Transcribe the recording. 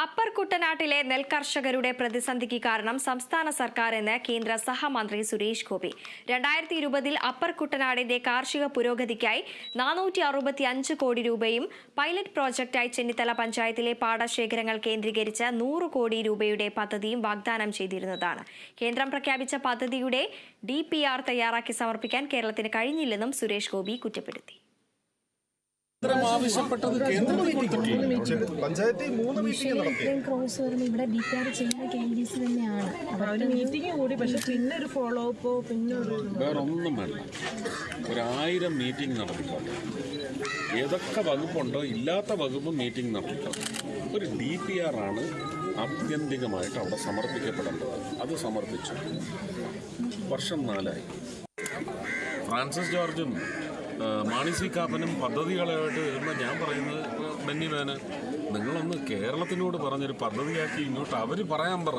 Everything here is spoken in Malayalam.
അപ്പർ കുട്ടനാട്ടിലെ നെൽകർഷകരുടെ പ്രതിസന്ധിക്ക് കാരണം സംസ്ഥാന സർക്കാർ എന്ന് കേന്ദ്ര സഹമന്ത്രി സുരേഷ് ഗോപി 2020 അപ്പർ കുട്ടനാടിന്റെ കാർഷിക പുരോഗതിക്കായി 465 കോടി രൂപയും പൈലറ്റ് പ്രോജക്റ്റായി ചെന്നിത്തല പഞ്ചായത്തിലെ പാടശേഖരങ്ങൾ കേന്ദ്രീകരിച്ച് 100 കോടി രൂപയുടെ പദ്ധതിയും വാഗ്ദാനം ചെയ്തിരുന്നതാണ്. കേന്ദ്രം പ്രഖ്യാപിച്ച പദ്ധതിയുടെ DPR തയ്യാറാക്കി സമർപ്പിക്കാൻ കേരളത്തിന് കഴിഞ്ഞില്ലെന്നും സുരേഷ് ഗോപി കുറ്റപ്പെടുത്തി. പഞ്ചായത്തിൽ 3 മീറ്റിംഗ് നടത്തി. ഇവിടെ DPR ചെയ്യുന്ന KDC തന്നെയാണ്. അവര് മീറ്റിംഗ് കൂടി, പക്ഷെ പിന്നെ ഒരു ഫോളോ അപ്പോ പിന്നെ വേറൊന്നും വേണ്ട. 1000 മീറ്റിംഗ് നടത്തിക്കൊണ്ട് ഏതൊക്കെ വകുപ്പുണ്ടോ ഇല്ലാത്ത വകുപ്പ് മീറ്റിംഗ് നടത്തിക്കൊണ്ട് ഒരു DPR ആണ് ആത്യന്തികമായിട്ട് അവിടെ സമർപ്പിക്കപ്പെടേണ്ടത്. അത് സമർപ്പിച്ചു. വർഷം 4 ആയി. ഫ്രാൻസിസ് ജോർജും മാണി സി കാപ്പനും പദ്ധതികളായിട്ട് വരുമ്പോൾ ഞാൻ പറയുന്നത്, ബെന്നി ബേന് നിങ്ങളൊന്ന് കേരളത്തിനോട് പറഞ്ഞൊരു പദ്ധതിയാക്കി ഇങ്ങോട്ട് അവർ പറയാൻ പറ.